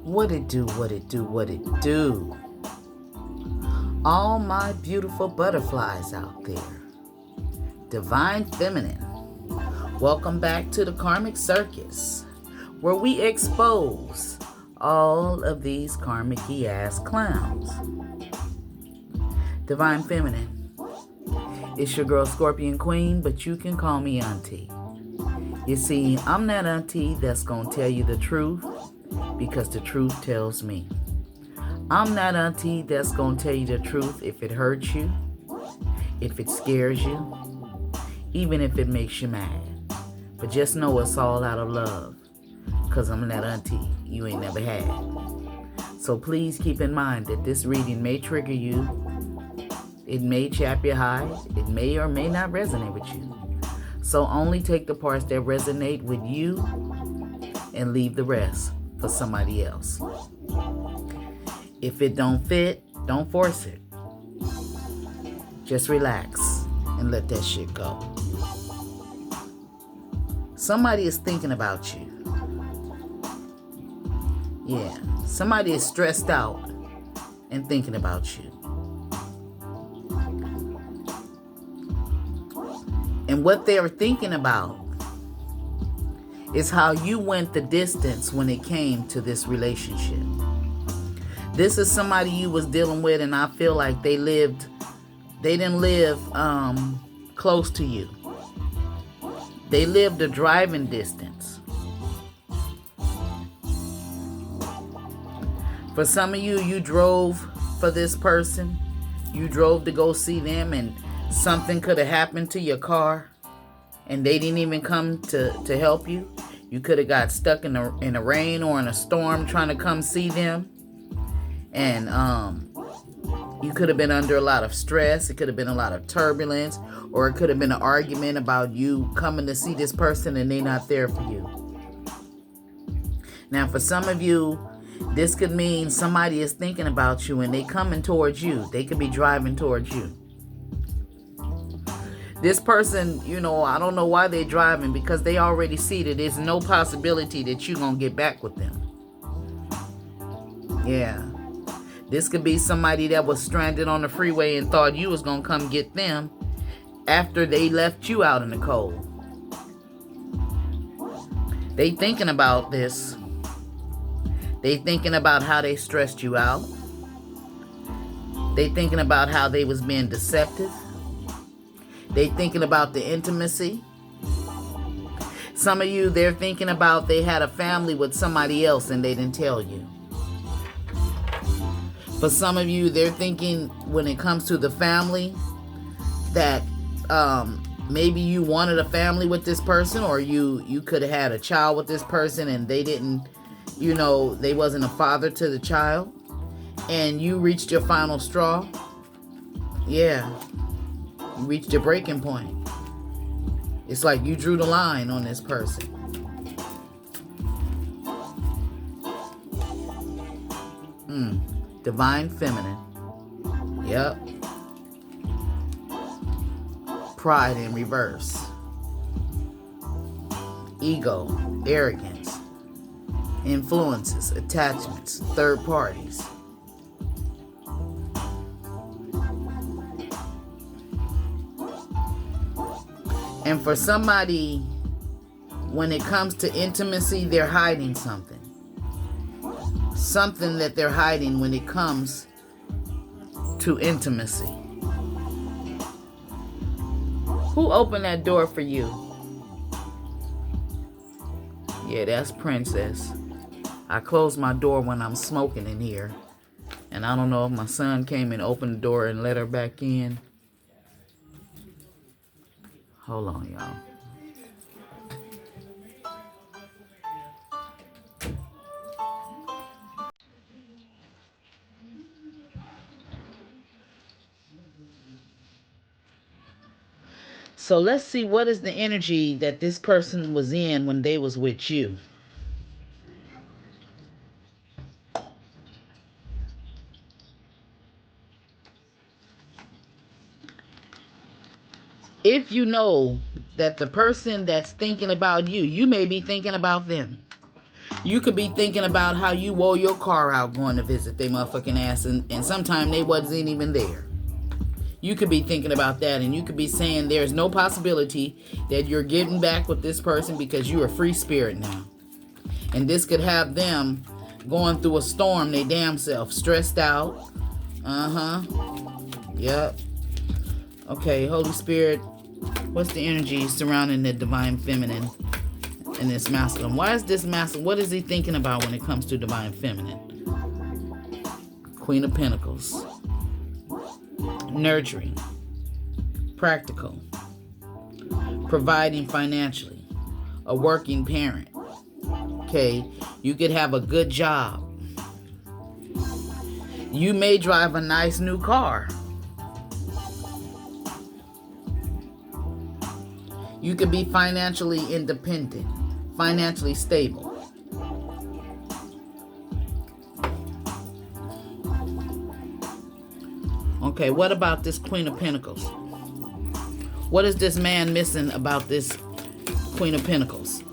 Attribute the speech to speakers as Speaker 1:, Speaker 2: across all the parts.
Speaker 1: What it do, what it do, what it do. All my beautiful butterflies out there. Divine Feminine. Welcome back to the Karmic Circus, where we expose all of these karmic-y ass clowns. Divine Feminine. It's your girl Scorpion Queen, but you can call me Auntie. You see, I'm that auntie that's gonna tell you the truth because the truth tells me. I'm that auntie that's gonna tell you the truth if it hurts you, if it scares you, even if it makes you mad. But just know it's all out of love, because I'm that auntie you ain't never had. So please keep in mind that this reading may trigger you. It may chap your hide. It may or may not resonate with you. So only take the parts that resonate with you and leave the rest for somebody else. If it don't fit, don't force it. Just relax and let that shit go. Somebody is thinking about you. Yeah, somebody is stressed out and thinking about you. And what they are thinking about is how you went the distance when it came to this relationship. This is somebody you was dealing with, and I feel like they didn't live close to you. They lived a driving distance. For some of you, you drove for this person. You drove to go see them, and something could have happened to your car, and they didn't even come to help you. You could have got stuck in the rain or in a storm trying to come see them. And you could have been under a lot of stress. It could have been a lot of turbulence, or it could have been an argument about you coming to see this person and they not there for you. Now, for some of you, this could mean somebody is thinking about you and they coming towards you. They could be driving towards you. This person, I don't know why they're driving, because they already see that there's no possibility that you're going to get back with them. Yeah. This could be somebody that was stranded on the freeway and thought you was going to come get them after they left you out in the cold. They thinking about this. They thinking about how they stressed you out. They thinking about how they was being deceptive. They thinking about the intimacy. Some of you, they're thinking about they had a family with somebody else and they didn't tell you. For some of you, they're thinking when it comes to the family that maybe you wanted a family with this person, or you could have had a child with this person and they didn't, they wasn't a father to the child, and you reached your final straw. Yeah, you reached your breaking point. It's like you drew the line on this person. Divine Feminine. Yep. Pride in reverse. Ego, arrogance, influences, attachments, third parties. And for somebody, when it comes to intimacy, they're hiding something. Something that they're hiding when it comes to intimacy. Who opened that door for you? Yeah, that's Princess. I close my door when I'm smoking in here. And I don't know if my son came and opened the door and let her back in. Hold on, y'all. So let's see, what is the energy that this person was in when they was with you? If you know that the person that's thinking about you, you may be thinking about them. You could be thinking about how you wore your car out going to visit they motherfucking ass, and sometime they wasn't even there. You could be thinking about that, and you could be saying there's no possibility that you're getting back with this person because you're a free spirit now. And this could have them going through a storm, they damn self, stressed out. Yep. Okay, Holy Spirit, what's the energy surrounding the divine feminine and this masculine? Why is this masculine? What is he thinking about when it comes to divine feminine? Queen of Pentacles. Nurturing. Practical. Providing financially. A working parent. Okay, you could have a good job. You may drive a nice new car. You could be financially independent, financially stable. Okay, what about this Queen of Pentacles? What is this man missing about this Queen of Pentacles?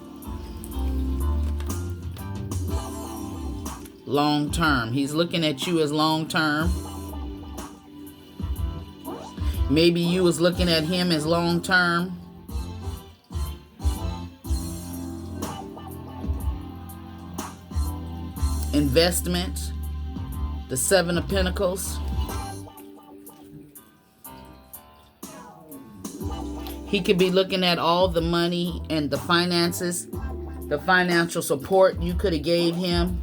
Speaker 1: Long term. He's looking at you as long term. Maybe you was looking at him as long term. Investment. The Seven of Pentacles. He could be looking at all the money and the finances, the financial support you could have gave him.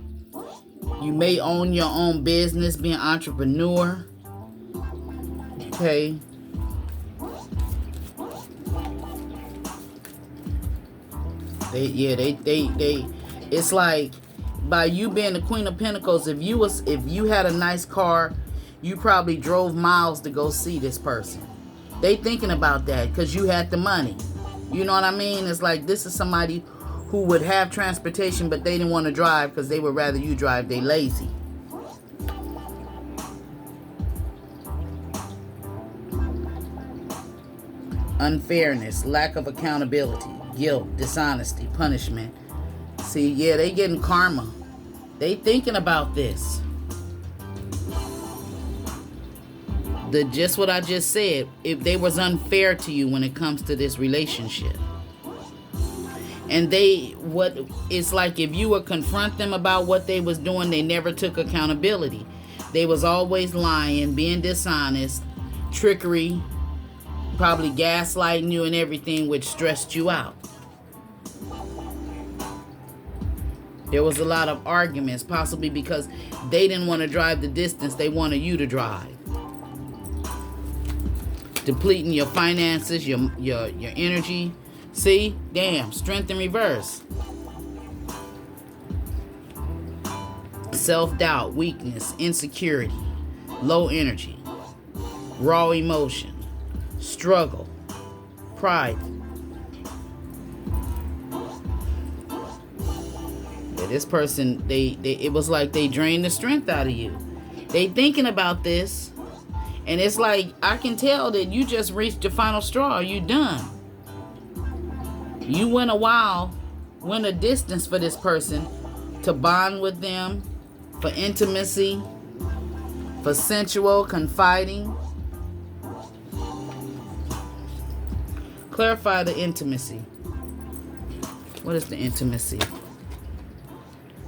Speaker 1: You may own your own business, be an entrepreneur. Okay. It's like by you being the Queen of Pentacles, if you had a nice car, you probably drove miles to go see this person. They thinking about that because you had the money. You know what I mean? It's like this is somebody who would have transportation, but they didn't want to drive because they would rather you drive. They lazy. Unfairness, lack of accountability, guilt, dishonesty, punishment. See, yeah, they getting karma. They thinking about this. Just what I just said, if they was unfair to you when it comes to this relationship. And it's like if you would confront them about what they was doing, they never took accountability. They was always lying, being dishonest, trickery, probably gaslighting you and everything, which stressed you out. There was a lot of arguments, possibly because they didn't want to drive the distance, they wanted you to drive. Depleting your finances, your energy. See? Damn, strength in reverse. Self-doubt, weakness, insecurity, low energy, raw emotion, struggle, pride. Yeah, this person, it was like they drained the strength out of you. They thinking about this. And it's like, I can tell that you just reached your final straw. You done. You went a distance for this person to bond with them, for intimacy, for sensual confiding. Clarify the intimacy. What is the intimacy?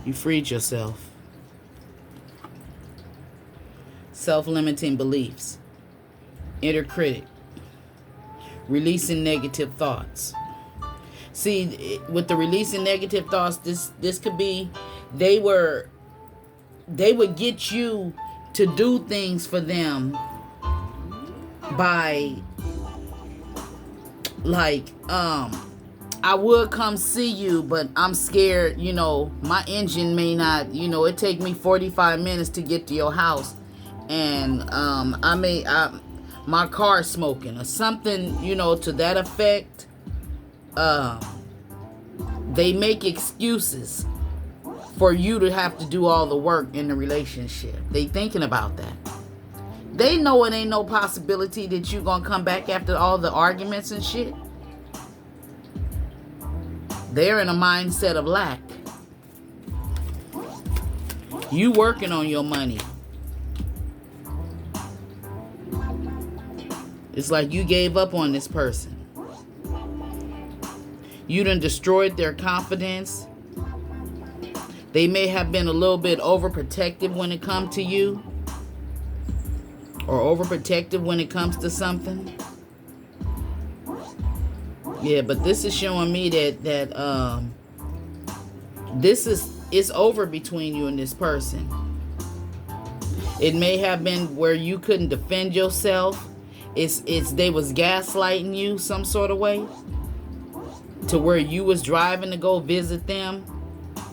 Speaker 1: You freed yourself. Self-limiting beliefs, inner critic, releasing negative thoughts. See, with the releasing negative thoughts, this could be they would get you to do things for them by like I would come see you, but I'm scared, my engine may not, it take me 45 minutes to get to your house. And my car's smoking or something, to that effect. They make excuses for you to have to do all the work in the relationship. They thinking about that. They know it ain't no possibility that you gonna come back after all the arguments and shit. They're in a mindset of lack. You working on your money. It's like you gave up on this person. You done destroyed their confidence. They may have been a little bit overprotective when it comes to you. Or overprotective when it comes to something. Yeah, but this is showing me that it's over between you and this person. It may have been where you couldn't defend yourself. It's they was gaslighting you some sort of way. To where you was driving to go visit them,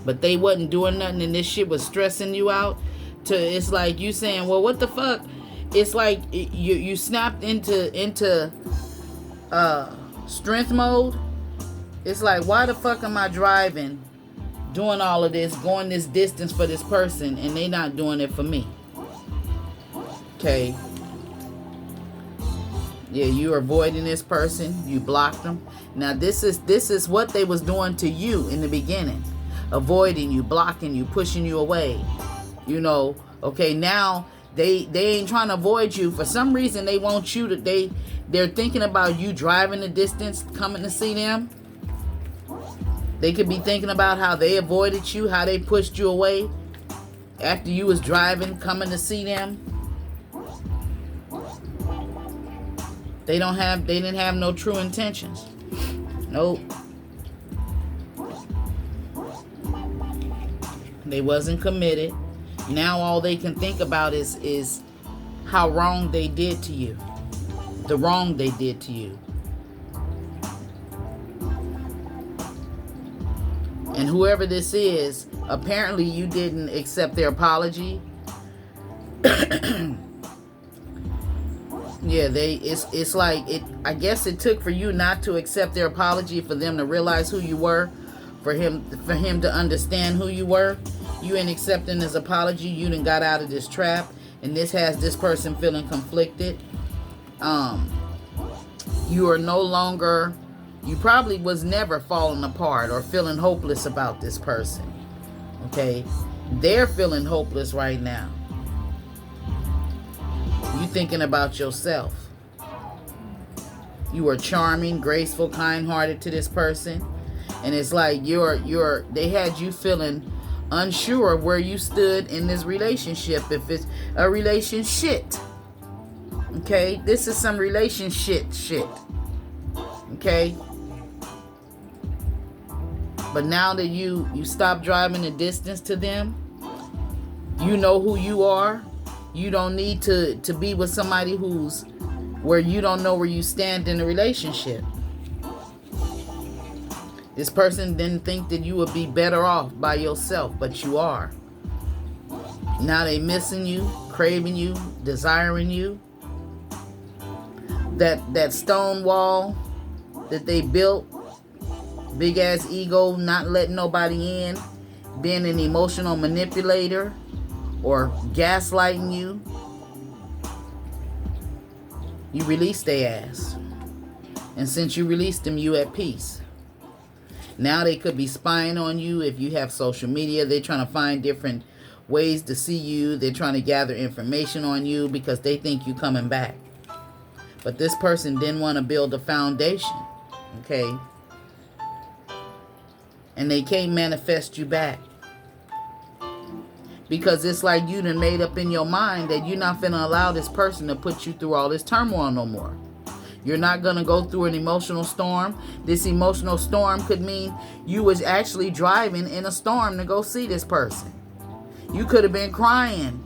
Speaker 1: but they wasn't doing nothing, and this shit was stressing you out. It's like you saying, well, what the fuck? It's like you snapped into strength mode. It's like, why the fuck am I driving, doing all of this, going this distance for this person, and they not doing it for me? Okay. Yeah, you are avoiding this person. You blocked them. Now this is what they was doing to you in the beginning. Avoiding you, blocking you, pushing you away. You know, okay, now they ain't trying to avoid you. For some reason they want you to they're thinking about you driving the distance, coming to see them. They could be thinking about how they avoided you, how they pushed you away after you was driving, coming to see them. They didn't have no true intentions. Nope. They wasn't committed. Now all they can think about is how wrong they did to you. The wrong they did to you. And whoever this is, apparently you didn't accept their apology. Yeah, it's like I guess it took for you not to accept their apology for them to realize who you were, for him to understand who you were. You ain't accepting his apology. You done got out of this trap, and this has this person feeling conflicted. You are no longer. You probably was never falling apart or feeling hopeless about this person. Okay, they're feeling hopeless right now. You thinking about yourself. You are charming, graceful, kind-hearted to this person, and it's like they had you feeling unsure of where you stood in this relationship. If it's a relationship, okay, this is some relationship shit. Okay, but now that you stop driving the distance to them, you know who you are. You don't need to be with somebody where you don't know where you stand in the relationship. This person didn't think that you would be better off by yourself, but you are. Now they missing you, craving you, desiring you. That stone wall that they built, big ass ego, not letting nobody in, being an emotional manipulator, or gaslighting you, you released their ass. And since you released them, you at peace. Now they could be spying on you. If you have social media, they're trying to find different ways to see you. They're trying to gather information on you because they think you coming back. But this person didn't want to build a foundation. Okay? And they can't manifest you back. Because it's like you done made up in your mind that you're not finna allow this person to put you through all this turmoil no more. You're not gonna go through an emotional storm. This emotional storm could mean you was actually driving in a storm to go see this person. You could have been crying.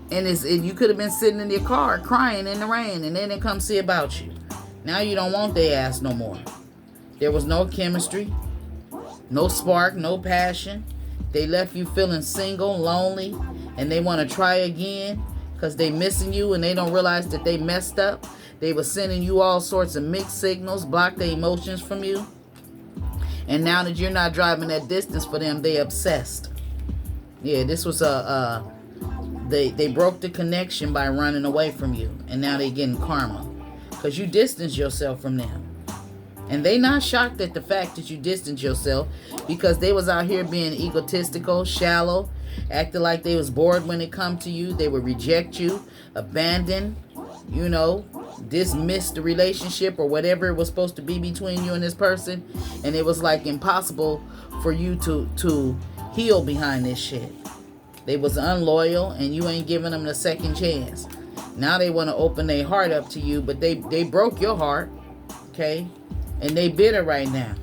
Speaker 1: And you could have been sitting in your car crying in the rain, and they didn't come see about you. Now you don't want their ass no more. There was no chemistry, no spark, no passion. They left you feeling single, lonely, and they want to try again because they missing you and they don't realize that they messed up. They were sending you all sorts of mixed signals, block their emotions from you. And now that you're not driving that distance for them, they obsessed. Yeah, this was they broke the connection by running away from you. And now they getting karma because you distanced yourself from them. And they not shocked at the fact that you distanced yourself because they was out here being egotistical, shallow. acted like they was bored when it come to you. They would reject you, abandon, you know, dismiss the relationship or whatever it was supposed to be between you and this person. And it was like impossible for you to heal behind this shit. They was unloyal and you ain't giving them the second chance. Now they want to open their heart up to you, but they broke your heart, okay? And they bitter right now.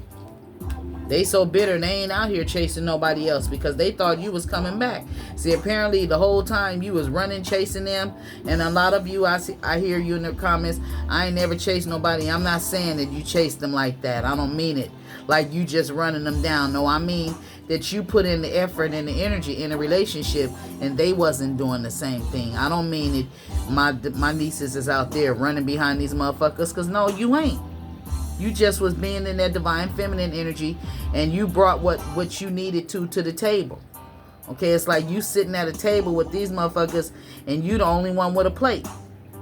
Speaker 1: They so bitter, they ain't out here chasing nobody else because they thought you was coming back. See, apparently the whole time you was running, chasing them. And a lot of you, I hear you in the comments, I ain't never chased nobody. I'm not saying that you chased them like that. I don't mean it like you just running them down. No, I mean that you put in the effort and the energy in a relationship and they wasn't doing the same thing. I don't mean it, my nieces is out there running behind these motherfuckers, because no, you ain't. You just was being in that divine feminine energy and you brought what you needed to the table. Okay, it's like you sitting at a table with these motherfuckers and you the only one with a plate.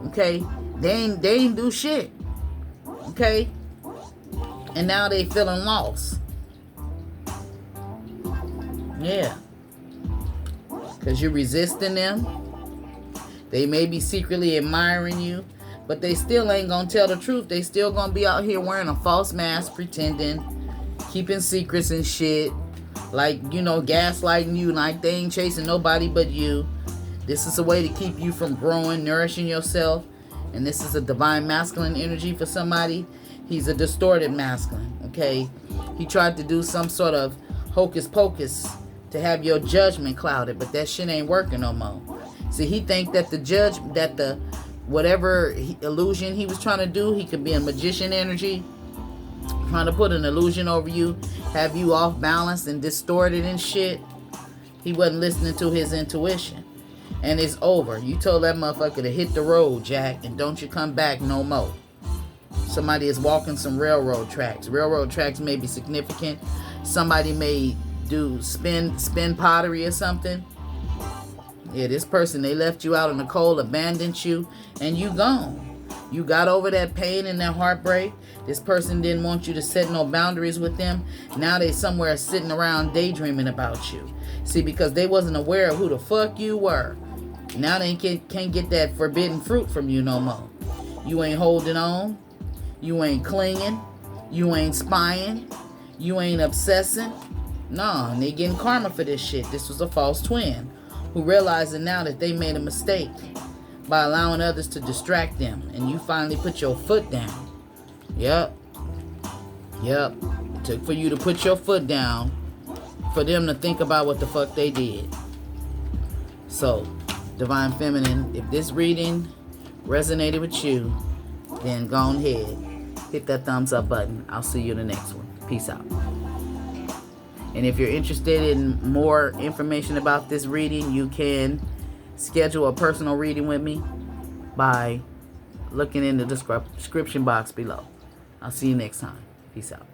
Speaker 1: Okay, they ain't do shit. Okay, and now they feeling lost. Yeah, because you're resisting them. They may be secretly admiring you, but they still ain't gonna tell the truth. They still gonna be out here wearing a false mask, pretending, keeping secrets and shit. Like, you know, gaslighting you like they ain't chasing nobody but you. This is a way to keep you from growing, nourishing yourself. And this is a divine masculine energy for somebody. He's a distorted masculine, okay? He tried to do some sort of hocus pocus to have your judgment clouded, but that shit ain't working no more. See, he think that whatever illusion he was trying to do, he could be a magician energy, trying to put an illusion over you, have you off balance and distorted and shit. He wasn't listening to his intuition. And it's over. You told that motherfucker to hit the road, Jack, and don't you come back no more. Somebody is walking some railroad tracks. Railroad tracks may be significant. Somebody may do spin pottery or something. Yeah, this person, they left you out in the cold, abandoned you, and you gone. You got over that pain and that heartbreak. This person didn't want you to set no boundaries with them. Now they somewhere sitting around daydreaming about you. See, because they wasn't aware of who the fuck you were. Now they can't get that forbidden fruit from you no more. You ain't holding on. You ain't clinging. You ain't spying. You ain't obsessing. Nah, and they getting karma for this shit. This was a false twin who realizing now that they made a mistake by allowing others to distract them. And you finally put your foot down. Yep. It took for you to put your foot down for them to think about what the fuck they did. So, Divine Feminine, if this reading resonated with you, then go ahead. Hit that thumbs up button. I'll see you in the next one. Peace out. And if you're interested in more information about this reading, you can schedule a personal reading with me by looking in the description box below. I'll see you next time. Peace out.